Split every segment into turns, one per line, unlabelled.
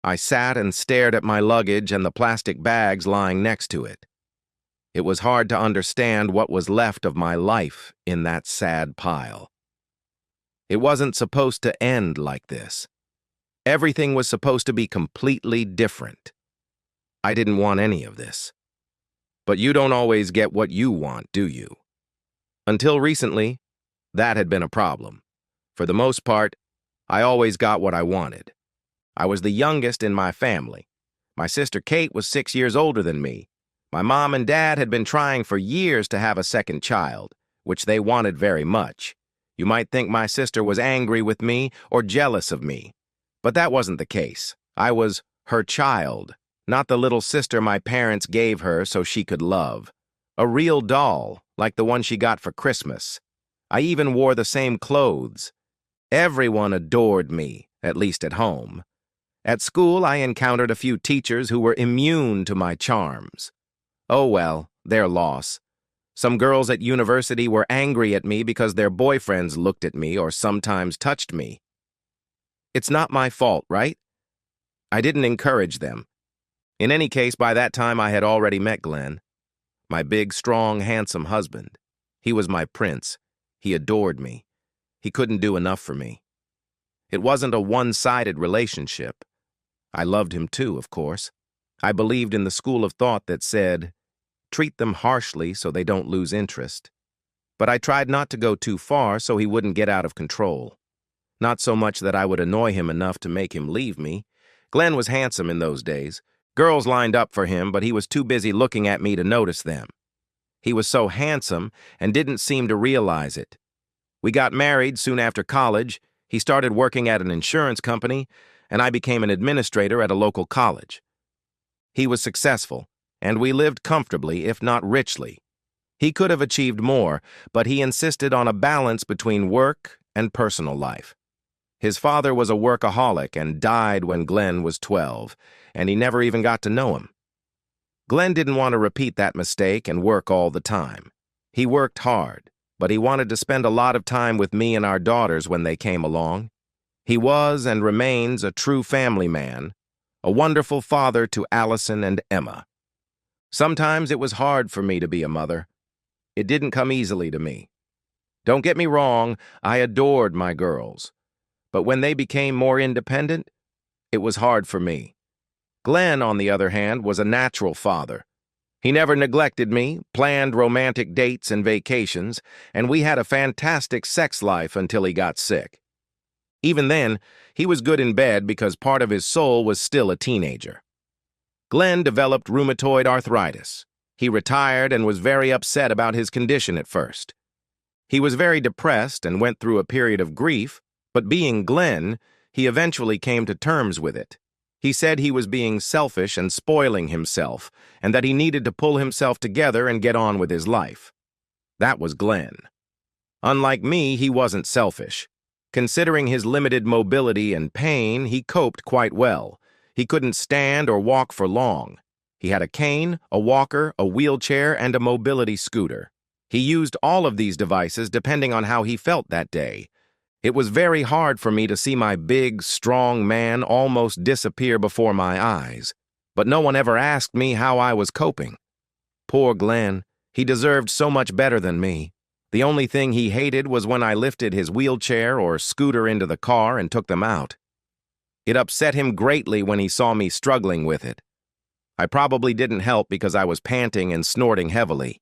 I sat and stared at my luggage and the plastic bags lying next to it. It was hard to understand what was left of my life in that sad pile. It wasn't supposed to end like this. Everything was supposed to be completely different. I didn't want any of this. But you don't always get what you want, do you? Until recently, that had been a problem. For the most part, I always got what I wanted. I was the youngest in my family. My sister Kate was 6 years older than me. My mom and dad had been trying for years to have a second child, which they wanted very much. You might think my sister was angry with me or jealous of me. But that wasn't the case. I was her child, not the little sister my parents gave her so she could love. A real doll, like the one she got for Christmas. I even wore the same clothes. Everyone adored me, at least at home. At school, I encountered a few teachers who were immune to my charms. Oh well, their loss. Some girls at university were angry at me because their boyfriends looked at me or sometimes touched me. It's not my fault, right? I didn't encourage them. In any case, by that time I had already met Glenn. My big, strong, handsome husband. He was my prince. He adored me. He couldn't do enough for me. It wasn't a one-sided relationship. I loved him too, of course. I believed in the school of thought that said, treat them harshly so they don't lose interest. But I tried not to go too far so he wouldn't get out of control. Not so much that I would annoy him enough to make him leave me. Glenn was handsome in those days. Girls lined up for him, but he was too busy looking at me to notice them. He was so handsome and didn't seem to realize it. We got married soon after college. He started working at an insurance company, and I became an administrator at a local college. He was successful, and we lived comfortably, if not richly. He could have achieved more, but he insisted on a balance between work and personal life. His father was a workaholic and died when Glenn was 12, and he never even got to know him. Glenn didn't want to repeat that mistake and work all the time. He worked hard, but he wanted to spend a lot of time with me and our daughters when they came along. He was and remains a true family man, a wonderful father to Allison and Emma. Sometimes it was hard for me to be a mother. It didn't come easily to me. Don't get me wrong, I adored my girls. But when they became more independent, it was hard for me. Glenn, on the other hand, was a natural father. He never neglected me, planned romantic dates and vacations, and we had a fantastic sex life until he got sick. Even then, he was good in bed because part of his soul was still a teenager. Glenn developed rheumatoid arthritis. He retired and was very upset about his condition at first. He was very depressed and went through a period of grief, but being Glenn, he eventually came to terms with it. He said he was being selfish and spoiling himself, and that he needed to pull himself together and get on with his life. That was Glenn. Unlike me, he wasn't selfish. Considering his limited mobility and pain, he coped quite well. He couldn't stand or walk for long. He had a cane, a walker, a wheelchair, and a mobility scooter. He used all of these devices depending on how he felt that day. It was very hard for me to see my big, strong man almost disappear before my eyes, but no one ever asked me how I was coping. Poor Glenn, he deserved so much better than me. The only thing he hated was when I lifted his wheelchair or scooter into the car and took them out. It upset him greatly when he saw me struggling with it. I probably didn't help because I was panting and snorting heavily.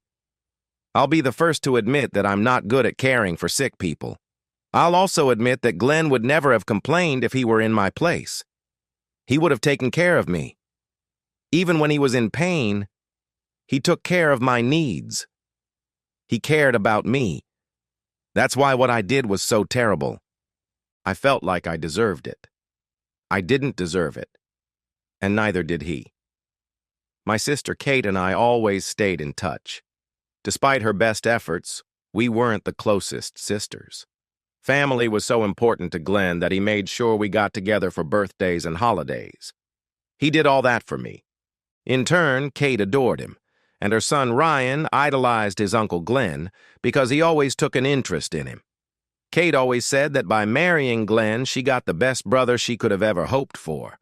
I'll be the first to admit that I'm not good at caring for sick people. I'll also admit that Glenn would never have complained if he were in my place. He would have taken care of me. Even when he was in pain, he took care of my needs. He cared about me. That's why what I did was so terrible. I felt like I deserved it. I didn't deserve it, and neither did he. My sister Kate and I always stayed in touch. Despite her best efforts, we weren't the closest sisters. Family was so important to Glenn that he made sure we got together for birthdays and holidays. He did all that for me. In turn, Kate adored him, and her son Ryan idolized his Uncle Glenn because he always took an interest in him. Kate always said that by marrying Glenn, she got the best brother she could have ever hoped for.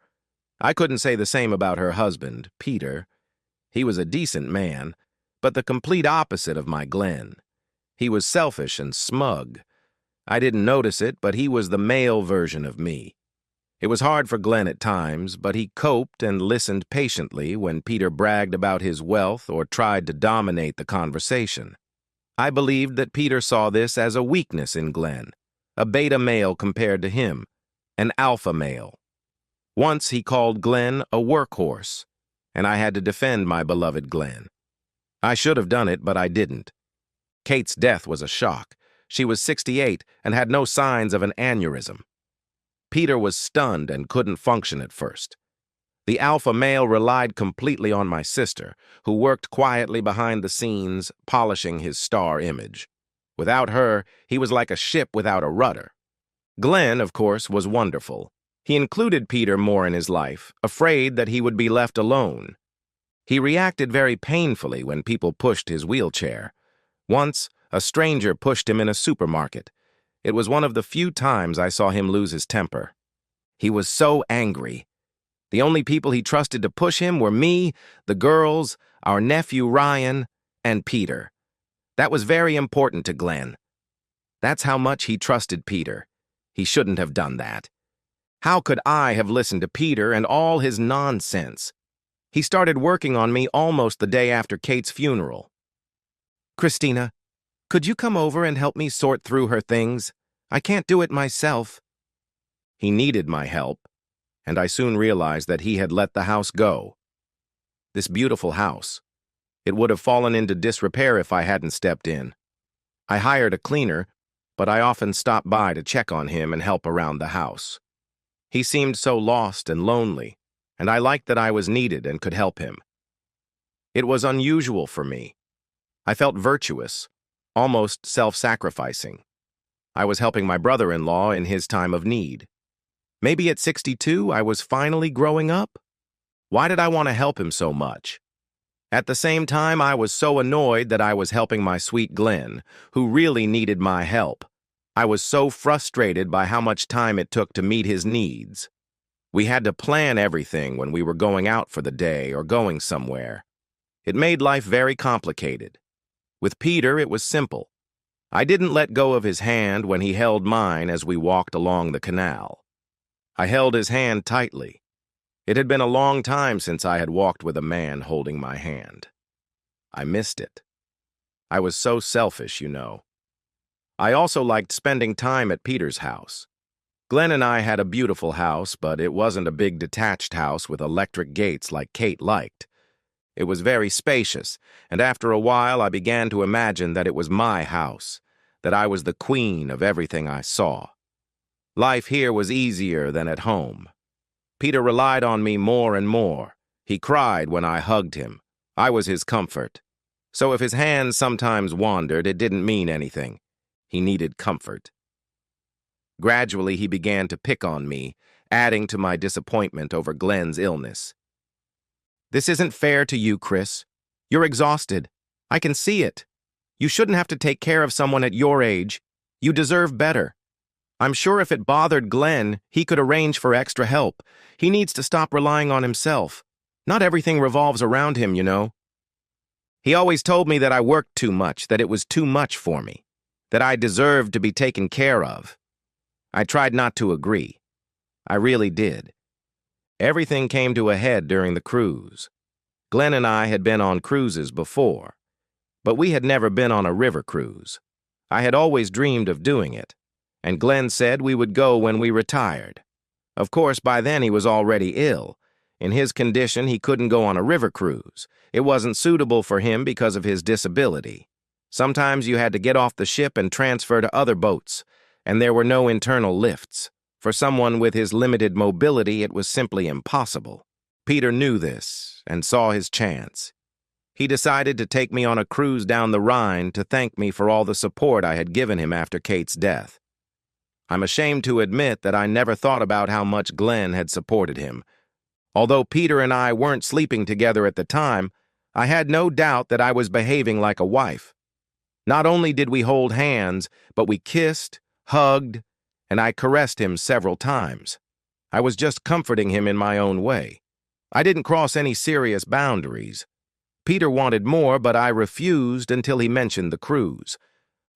I couldn't say the same about her husband, Peter. He was a decent man, but the complete opposite of my Glenn. He was selfish and smug. I didn't notice it, but he was the male version of me. It was hard for Glenn at times, but he coped and listened patiently when Peter bragged about his wealth or tried to dominate the conversation. I believed that Peter saw this as a weakness in Glenn, a beta male compared to him, an alpha male. Once he called Glenn a workhorse, and I had to defend my beloved Glenn. I should have done it, but I didn't. Kate's death was a shock. She was 68 and had no signs of an aneurysm. Peter was stunned and couldn't function at first. The alpha male relied completely on my sister, who worked quietly behind the scenes, polishing his star image. Without her, he was like a ship without a rudder. Glenn, of course, was wonderful. He included Peter more in his life, afraid that he would be left alone. He reacted very painfully when people pushed his wheelchair. Once, a stranger pushed him in a supermarket. It was one of the few times I saw him lose his temper. He was so angry. The only people he trusted to push him were me, the girls, our nephew Ryan, and Peter. That was very important to Glenn. That's how much he trusted Peter. He shouldn't have done that. How could I have listened to Peter and all his nonsense? He started working on me almost the day after Kate's funeral. "Christina, could you come over and help me sort through her things? I can't do it myself." He needed my help, and I soon realized that he had let the house go. This beautiful house. It would have fallen into disrepair if I hadn't stepped in. I hired a cleaner, but I often stopped by to check on him and help around the house. He seemed so lost and lonely, and I liked that I was needed and could help him. It was unusual for me. I felt virtuous, almost self-sacrificing. I was helping my brother-in-law in his time of need. Maybe at 62, I was finally growing up? Why did I want to help him so much? At the same time, I was so annoyed that I was helping my sweet Glenn, who really needed my help. I was so frustrated by how much time it took to meet his needs. We had to plan everything when we were going out for the day or going somewhere. It made life very complicated. With Peter, it was simple. I didn't let go of his hand when he held mine as we walked along the canal. I held his hand tightly. It had been a long time since I had walked with a man holding my hand. I missed it. I was so selfish, you know. I also liked spending time at Peter's house. Glenn and I had a beautiful house, but it wasn't a big detached house with electric gates like Kate liked. It was very spacious, and after a while I began to imagine that it was my house, that I was the queen of everything I saw. Life here was easier than at home. Peter relied on me more and more. He cried when I hugged him. I was his comfort. So if his hands sometimes wandered, it didn't mean anything. He needed comfort. Gradually, he began to pick on me, adding to my disappointment over Glenn's illness. "This isn't fair to you, Chris. You're exhausted. I can see it. You shouldn't have to take care of someone at your age. You deserve better. I'm sure if it bothered Glenn, he could arrange for extra help. He needs to stop relying on himself. Not everything revolves around him, you know. He always told me that I worked too much, that it was too much for me, that I deserved to be taken care of. I tried not to agree. I really did. Everything came to a head during the cruise. Glenn and I had been on cruises before, but we had never been on a river cruise. I had always dreamed of doing it, and Glenn said we would go when we retired. Of course, by then he was already ill. In his condition, he couldn't go on a river cruise. It wasn't suitable for him because of his disability. Sometimes you had to get off the ship and transfer to other boats, and there were no internal lifts. For someone with his limited mobility, it was simply impossible. Peter knew this and saw his chance. He decided to take me on a cruise down the Rhine to thank me for all the support I had given him after Kate's death. I'm ashamed to admit that I never thought about how much Glenn had supported him. Although Peter and I weren't sleeping together at the time, I had no doubt that I was behaving like a wife. Not only did we hold hands, but we kissed, hugged, and I caressed him several times. I was just comforting him in my own way. I didn't cross any serious boundaries. Peter wanted more, but I refused until he mentioned the cruise.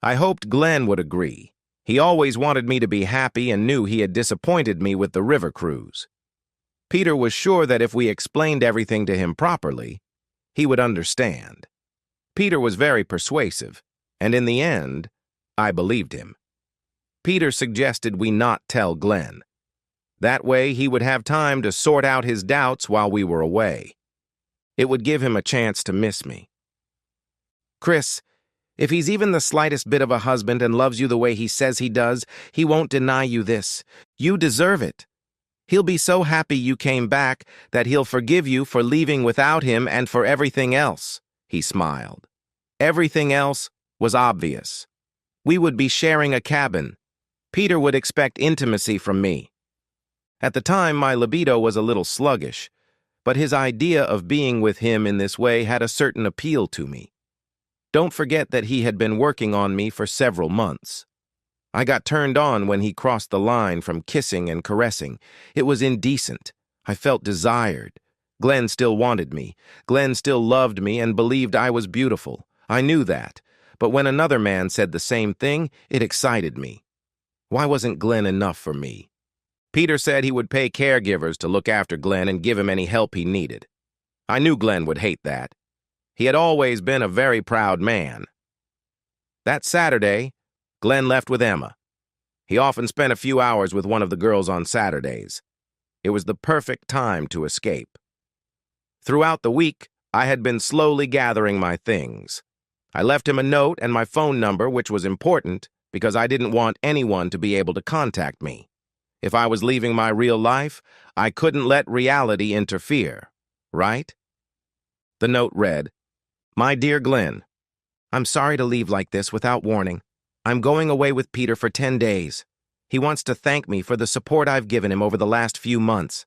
I hoped Glenn would agree. He always wanted me to be happy and knew he had disappointed me with the river cruise. Peter was sure that if we explained everything to him properly, he would understand. Peter was very persuasive, and in the end, I believed him. Peter suggested we not tell Glenn. That way, he would have time to sort out his doubts while we were away. It would give him a chance to miss me. Chris, if he's even the slightest bit of a husband and loves you the way he says he does, he won't deny you this. You deserve it. He'll be so happy you came back that he'll forgive you for leaving without him and for everything else, he smiled. Everything else was obvious. We would be sharing a cabin. Peter would expect intimacy from me. At the time, my libido was a little sluggish, but his idea of being with him in this way had a certain appeal to me. Don't forget that he had been working on me for several months. I got turned on when he crossed the line from kissing and caressing. It was indecent. I felt desired. Glenn still wanted me. Glenn still loved me and believed I was beautiful. I knew that. But when another man said the same thing, it excited me. Why wasn't Glenn enough for me? Peter said he would pay caregivers to look after Glenn and give him any help he needed. I knew Glenn would hate that. He had always been a very proud man. That Saturday, Glenn left with Emma. He often spent a few hours with one of the girls on Saturdays. It was the perfect time to escape. Throughout the week, I had been slowly gathering my things. I left him a note and my phone number, which was important because I didn't want anyone to be able to contact me. If I was leaving my real life, I couldn't let reality interfere, right? The note read, "My dear Glenn, I'm sorry to leave like this without warning. I'm going away with Peter for 10 days. He wants to thank me for the support I've given him over the last few months.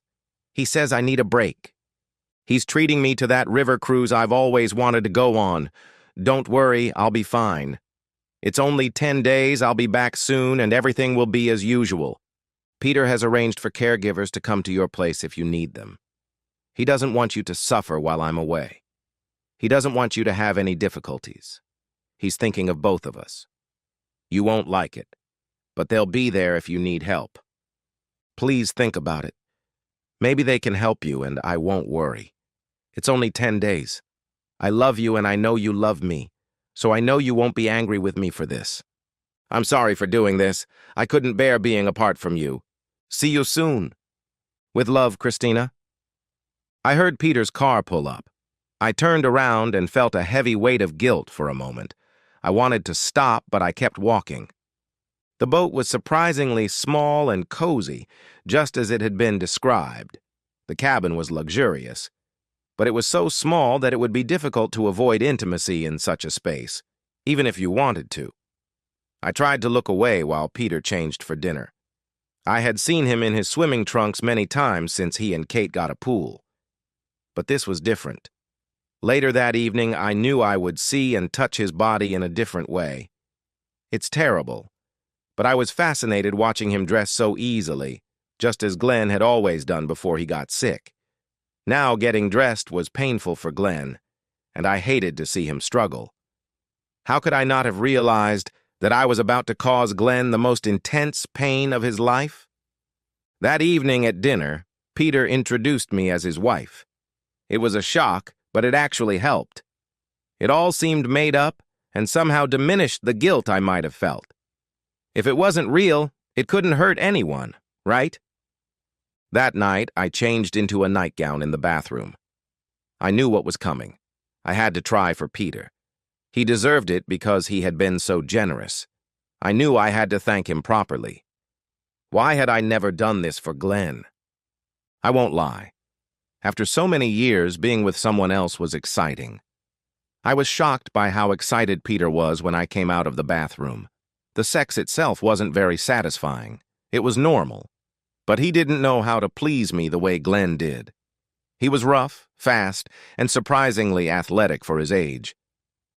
He says I need a break. He's treating me to that river cruise I've always wanted to go on. Don't worry, I'll be fine. It's only 10 days, I'll be back soon, and everything will be as usual. Peter has arranged for caregivers to come to your place if you need them. He doesn't want you to suffer while I'm away. He doesn't want you to have any difficulties. He's thinking of both of us. You won't like it, but they'll be there if you need help. Please think about it. Maybe they can help you and I won't worry. It's only 10 days. I love you and I know you love me, so I know you won't be angry with me for this. I'm sorry for doing this. I couldn't bear being apart from you. See you soon. With love, Christina." I heard Peter's car pull up. I turned around and felt a heavy weight of guilt for a moment. I wanted to stop, but I kept walking. The boat was surprisingly small and cozy, just as it had been described. The cabin was luxurious, but it was so small that it would be difficult to avoid intimacy in such a space, even if you wanted to. I tried to look away while Peter changed for dinner. I had seen him in his swimming trunks many times since he and Kate got a pool. But this was different. Later that evening, I knew I would see and touch his body in a different way. It's terrible, but I was fascinated watching him dress so easily, just as Glenn had always done before he got sick. Now getting dressed was painful for Glenn, and I hated to see him struggle. How could I not have realized that I was about to cause Glenn the most intense pain of his life? That evening at dinner, Peter introduced me as his wife. It was a shock, but it actually helped. It all seemed made up and somehow diminished the guilt I might have felt. If it wasn't real, it couldn't hurt anyone, right? That night, I changed into a nightgown in the bathroom. I knew what was coming. I had to try for Peter. He deserved it because he had been so generous. I knew I had to thank him properly. Why had I never done this for Glenn? I won't lie. After so many years, being with someone else was exciting. I was shocked by how excited Peter was when I came out of the bathroom. The sex itself wasn't very satisfying. It was normal. But he didn't know how to please me the way Glenn did. He was rough, fast, and surprisingly athletic for his age.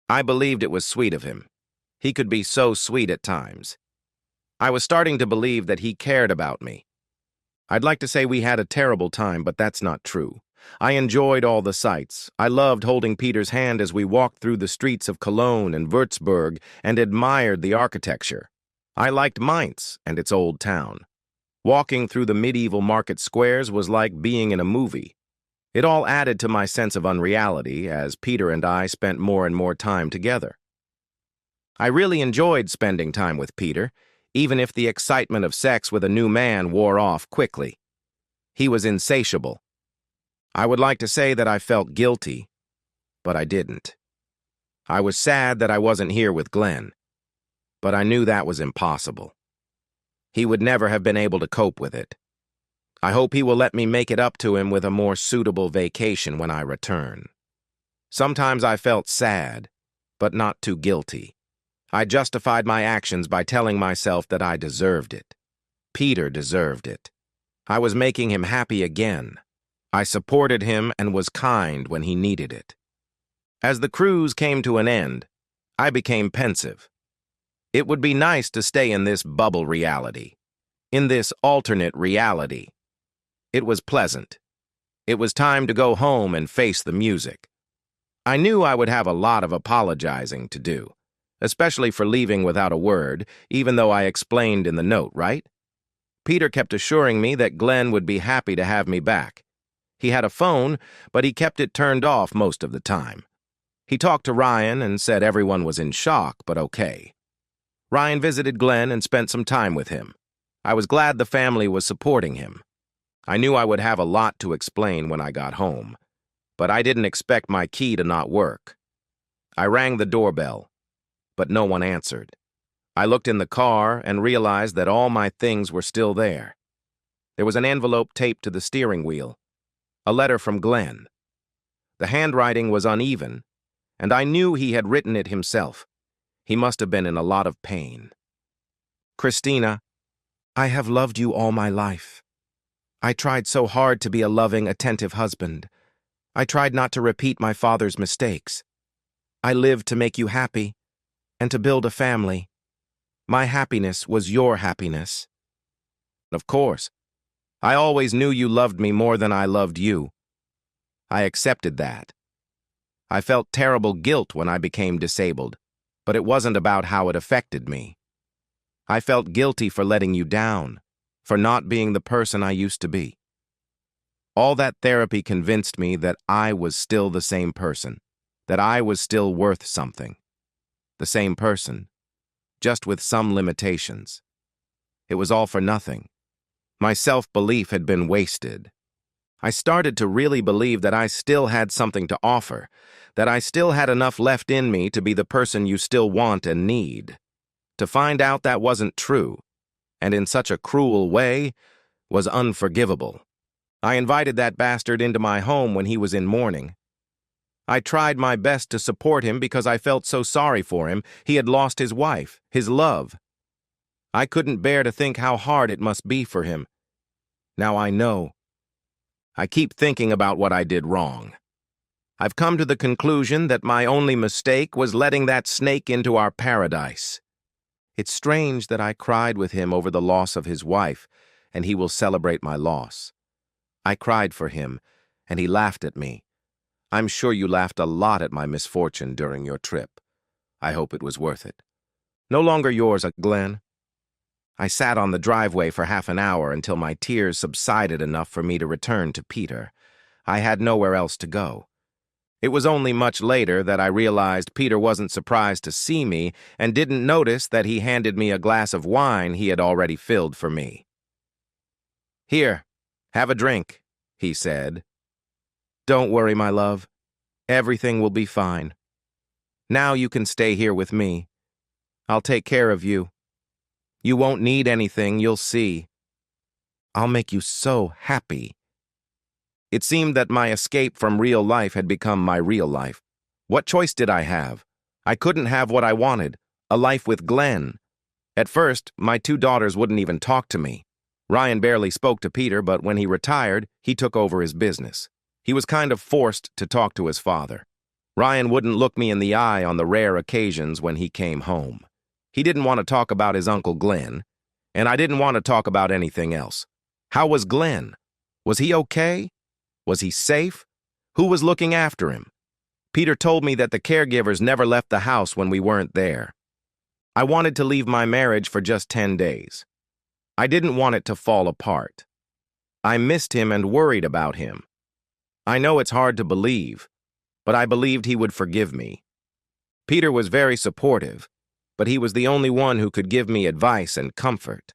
I believed it was sweet of him. He could be so sweet at times. I was starting to believe that he cared about me. I'd like to say we had a terrible time, but that's not true. I enjoyed all the sights. I loved holding Peter's hand as we walked through the streets of Cologne and Würzburg and admired the architecture. I liked Mainz and its old town. Walking through the medieval market squares was like being in a movie. It all added to my sense of unreality as Peter and I spent more and more time together. I really enjoyed spending time with Peter, even if the excitement of sex with a new man wore off quickly. He was insatiable. I would like to say that I felt guilty, but I didn't. I was sad that I wasn't here with Glenn, but I knew that was impossible. He would never have been able to cope with it. I hope he will let me make it up to him with a more suitable vacation when I return. Sometimes I felt sad, but not too guilty. I justified my actions by telling myself that I deserved it. Peter deserved it. I was making him happy again. I supported him and was kind when he needed it. As the cruise came to an end, I became pensive. It would be nice to stay in this bubble reality, in this alternate reality. It was pleasant. It was time to go home and face the music. I knew I would have a lot of apologizing to do, especially for leaving without a word, even though I explained in the note, right? Peter kept assuring me that Glenn would be happy to have me back. He had a phone, but he kept it turned off most of the time. He talked to Ryan and said everyone was in shock, but okay. Ryan visited Glenn and spent some time with him. I was glad the family was supporting him. I knew I would have a lot to explain when I got home, but I didn't expect my key to not work. I rang the doorbell, but no one answered. I looked in the car and realized that all my things were still there. There was an envelope taped to the steering wheel, a letter from Glenn. The handwriting was uneven, and I knew he had written it himself. He must have been in a lot of pain. Christina, I have loved you all my life. I tried so hard to be a loving, attentive husband. I tried not to repeat my father's mistakes. I lived to make you happy and to build a family. My happiness was your happiness. Of course, I always knew you loved me more than I loved you. I accepted that. I felt terrible guilt when I became disabled, but it wasn't about how it affected me. I felt guilty for letting you down, for not being the person I used to be. All that therapy convinced me that I was still the same person, that I was still worth something. The same person, just with some limitations. It was all for nothing. My self-belief had been wasted. I started to really believe that I still had something to offer, that I still had enough left in me to be the person you still want and need. To find out that wasn't true, and in such a cruel way, was unforgivable. I invited that bastard into my home when he was in mourning. I tried my best to support him because I felt so sorry for him. He had lost his wife, his love. I couldn't bear to think how hard it must be for him. Now I know. I keep thinking about what I did wrong. I've come to the conclusion that my only mistake was letting that snake into our paradise. It's strange that I cried with him over the loss of his wife, and he will celebrate my loss. I cried for him, and he laughed at me. I'm sure you laughed a lot at my misfortune during your trip. I hope it was worth it. No longer yours, Glenn. I sat on the driveway for half an hour until my tears subsided enough for me to return to Peter. I had nowhere else to go. It was only much later that I realized Peter wasn't surprised to see me and didn't notice that he handed me a glass of wine he had already filled for me. Here, have a drink, he said. Don't worry, my love. Everything will be fine. Now you can stay here with me. I'll take care of you. You won't need anything, you'll see. I'll make you so happy. It seemed that my escape from real life had become my real life. What choice did I have? I couldn't have what I wanted, a life with Glenn. At first, my 2 daughters wouldn't even talk to me. Ryan barely spoke to Peter, but when he retired, he took over his business. He was kind of forced to talk to his father. Ryan wouldn't look me in the eye on the rare occasions when he came home. He didn't want to talk about his Uncle Glenn, and I didn't want to talk about anything else. How was Glenn? Was he okay? Was he safe? Who was looking after him? Peter told me that the caregivers never left the house when we weren't there. I wanted to leave my marriage for just 10 days. I didn't want it to fall apart. I missed him and worried about him. I know it's hard to believe, but I believed he would forgive me. Peter was very supportive, but he was the only one who could give me advice and comfort.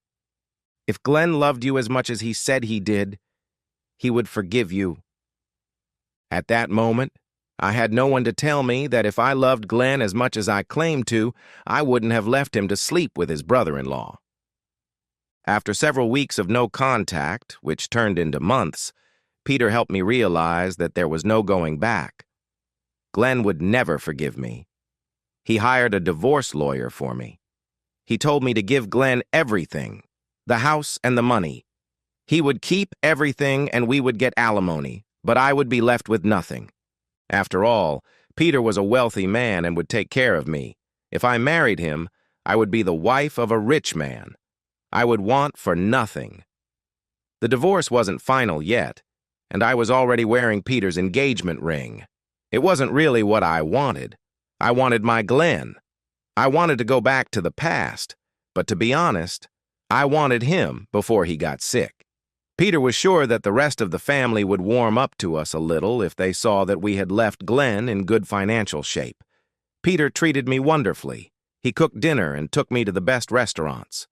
If Glenn loved you as much as he said he did, he would forgive you. At that moment, I had no one to tell me that if I loved Glenn as much as I claimed to, I wouldn't have left him to sleep with his brother-in-law. After several weeks of no contact, which turned into months, Peter helped me realize that there was no going back. Glenn would never forgive me. He hired a divorce lawyer for me. He told me to give Glenn everything, the house and the money. He would keep everything and we would get alimony, but I would be left with nothing. After all, Peter was a wealthy man and would take care of me. If I married him, I would be the wife of a rich man. I would want for nothing. The divorce wasn't final yet, and I was already wearing Peter's engagement ring. It wasn't really what I wanted. I wanted my Glenn. I wanted to go back to the past, but to be honest, I wanted him before he got sick. Peter was sure that the rest of the family would warm up to us a little if they saw that we had left Glenn in good financial shape. Peter treated me wonderfully. He cooked dinner and took me to the best restaurants.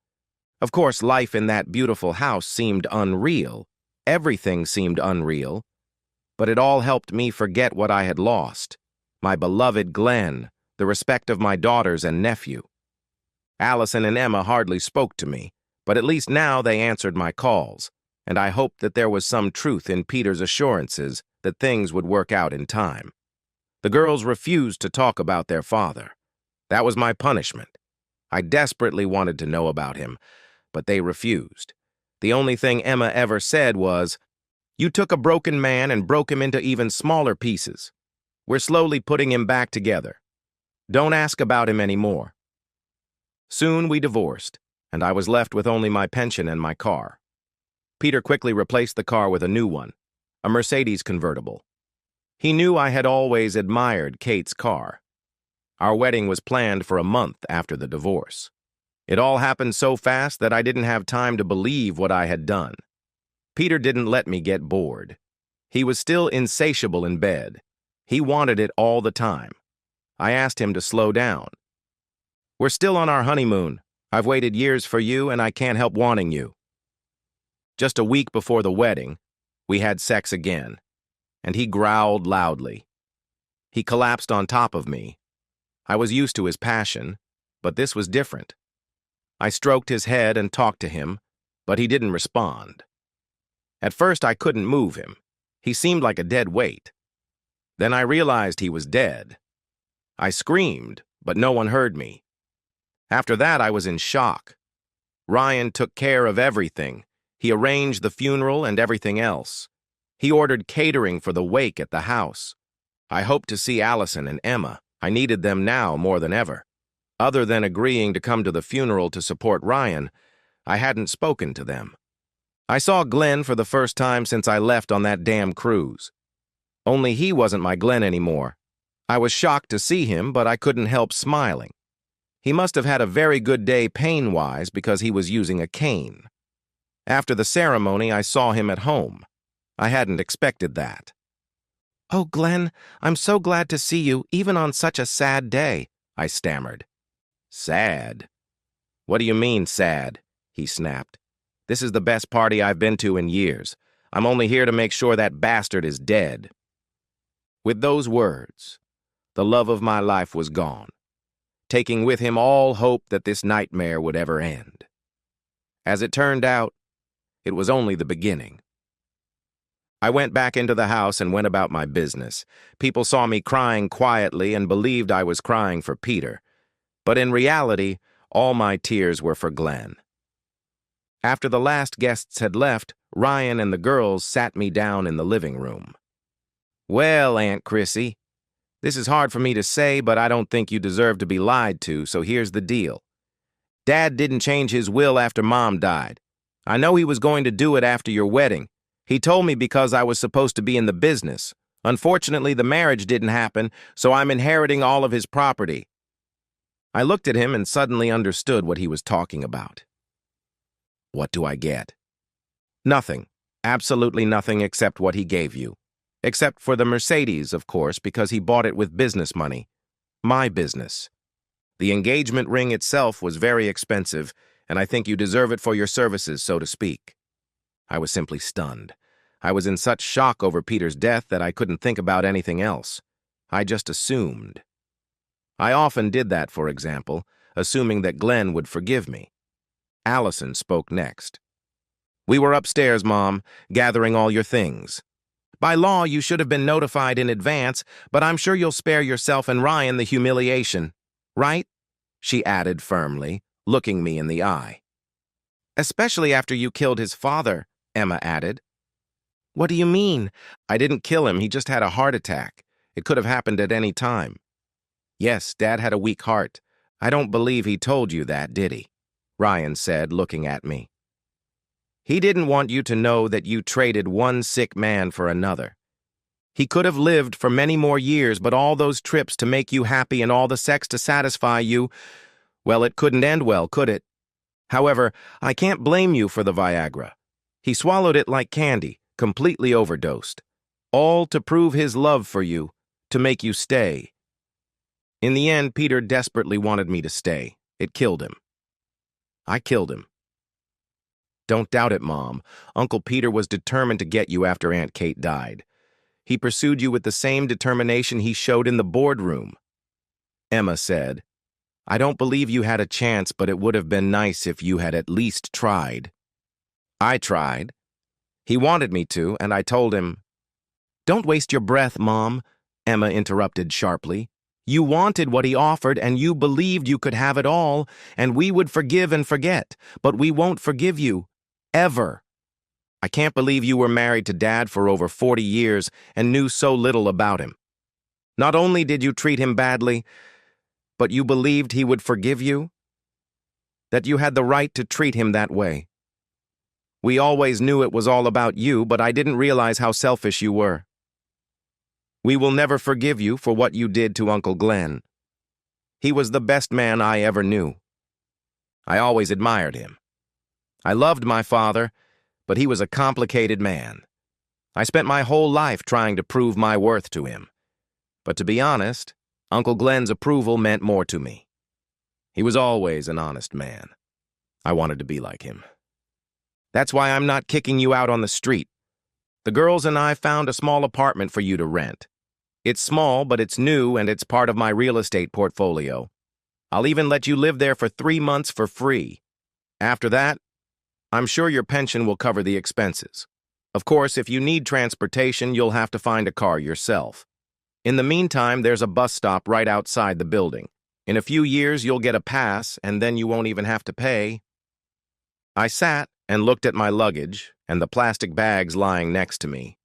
Of course, life in that beautiful house seemed unreal. Everything seemed unreal. But it all helped me forget what I had lost. My beloved Glenn, the respect of my daughters and nephew. Allison and Emma hardly spoke to me, but at least now they answered my calls, and I hoped that there was some truth in Peter's assurances that things would work out in time. The girls refused to talk about their father. That was my punishment. I desperately wanted to know about him, but they refused. The only thing Emma ever said was, "You took a broken man and broke him into even smaller pieces. We're slowly putting him back together. Don't ask about him anymore." Soon we divorced, and I was left with only my pension and my car. Peter quickly replaced the car with a new one, a Mercedes convertible. He knew I had always admired Kate's car. Our wedding was planned for a month after the divorce. It all happened so fast that I didn't have time to believe what I had done. Peter didn't let me get bored. He was still insatiable in bed. He wanted it all the time. I asked him to slow down. "We're still on our honeymoon. I've waited years for you and I can't help wanting you." Just a week before the wedding, we had sex again, and he growled loudly. He collapsed on top of me. I was used to his passion, but this was different. I stroked his head and talked to him, but he didn't respond. At first, I couldn't move him. He seemed like a dead weight. Then I realized he was dead. I screamed, but no one heard me. After that, I was in shock. Ryan took care of everything. He arranged the funeral and everything else. He ordered catering for the wake at the house. I hoped to see Allison and Emma. I needed them now more than ever. Other than agreeing to come to the funeral to support Ryan, I hadn't spoken to them. I saw Glenn for the first time since I left on that damn cruise. Only he wasn't my Glenn anymore. I was shocked to see him, but I couldn't help smiling. He must have had a very good day pain-wise because he was using a cane. After the ceremony, I saw him at home. I hadn't expected that. "Oh, Glenn, I'm so glad to see you, even on such a sad day," I stammered. "Sad? What do you mean, sad?" he snapped. "This is the best party I've been to in years. I'm only here to make sure that bastard is dead." With those words, the love of my life was gone, taking with him all hope that this nightmare would ever end. As it turned out, it was only the beginning. I went back into the house and went about my business. People saw me crying quietly and believed I was crying for Peter. But in reality, all my tears were for Glenn. After the last guests had left, Ryan and the girls sat me down in the living room. "Well, Aunt Chrissy, this is hard for me to say, but I don't think you deserve to be lied to, so here's the deal. Dad didn't change his will after Mom died. I know he was going to do it after your wedding. He told me because I was supposed to be in the business. Unfortunately, the marriage didn't happen, so I'm inheriting all of his property." I looked at him and suddenly understood what he was talking about. What do I get? Nothing. Absolutely nothing except what he gave you. Except for the Mercedes, of course, because he bought it with business money. My business. The engagement ring itself was very expensive, and I think you deserve it for your services, so to speak. I was simply stunned. I was in such shock over Peter's death that I couldn't think about anything else. I just assumed. I often did that, for example, assuming that Glenn would forgive me. Allison spoke next. "We were upstairs, Mom, gathering all your things. By law, you should have been notified in advance, but I'm sure you'll spare yourself and Ryan the humiliation. Right?" she added firmly, looking me in the eye. "Especially after you killed his father," Emma added. "What do you mean?" "I didn't kill him, he just had a heart attack. It could have happened at any time." "Yes, Dad had a weak heart. I don't believe he told you that, did he?" Ryan said, looking at me. "He didn't want you to know that you traded one sick man for another. He could have lived for many more years, but all those trips to make you happy and all the sex to satisfy you, well, it couldn't end well, could it? However, I can't blame you for the Viagra. He swallowed it like candy, completely overdosed. All to prove his love for you, to make you stay. In the end, Peter desperately wanted me to stay. It killed him. I killed him. Don't doubt it, Mom. Uncle Peter was determined to get you after Aunt Kate died. He pursued you with the same determination he showed in the boardroom." Emma said, "I don't believe you had a chance, but it would have been nice if you had at least tried." "I tried. He wanted me to, and I told him—" "Don't waste your breath, Mom," Emma interrupted sharply. "You wanted what he offered, and you believed you could have it all, and we would forgive and forget, but we won't forgive you. Ever. I can't believe you were married to Dad for over 40 years and knew so little about him. Not only did you treat him badly, but you believed he would forgive you? That you had the right to treat him that way. We always knew it was all about you, but I didn't realize how selfish you were. We will never forgive you for what you did to Uncle Glenn. He was the best man I ever knew. I always admired him. I loved my father, but he was a complicated man. I spent my whole life trying to prove my worth to him. But to be honest, Uncle Glenn's approval meant more to me. He was always an honest man. I wanted to be like him. That's why I'm not kicking you out on the street. The girls and I found a small apartment for you to rent. It's small, but it's new and it's part of my real estate portfolio. I'll even let you live there for 3 months for free. After that, I'm sure your pension will cover the expenses. Of course, if you need transportation, you'll have to find a car yourself. In the meantime, there's a bus stop right outside the building. In a few years, you'll get a pass, and then you won't even have to pay." I sat and looked at my luggage and the plastic bags lying next to me.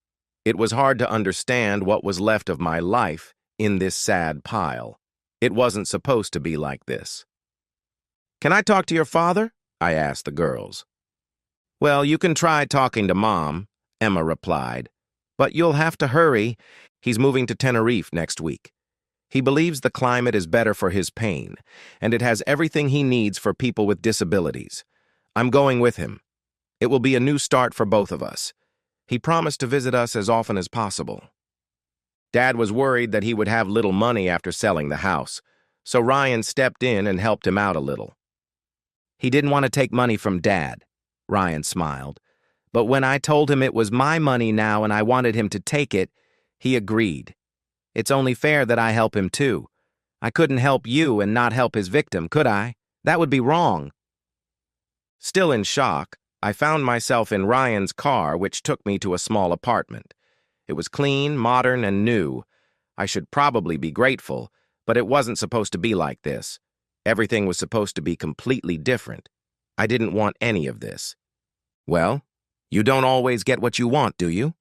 It was hard to understand what was left of my life in this sad pile. It wasn't supposed to be like this. "Can I talk to your father?" I asked the girls. "Well, you can try talking to Mom," Emma replied. "But you'll have to hurry. He's moving to Tenerife next week. He believes the climate is better for his pain, and it has everything he needs for people with disabilities. I'm going with him. It will be a new start for both of us. He promised to visit us as often as possible." Dad was worried that he would have little money after selling the house, so Ryan stepped in and helped him out a little. "He didn't want to take money from Dad," Ryan smiled. "But when I told him it was my money now and I wanted him to take it, he agreed. It's only fair that I help him too. I couldn't help you and not help his victim, could I? That would be wrong." Still in shock, I found myself in Ryan's car, which took me to a small apartment. It was clean, modern, and new. I should probably be grateful, but it wasn't supposed to be like this. Everything was supposed to be completely different. I didn't want any of this. Well, you don't always get what you want, do you?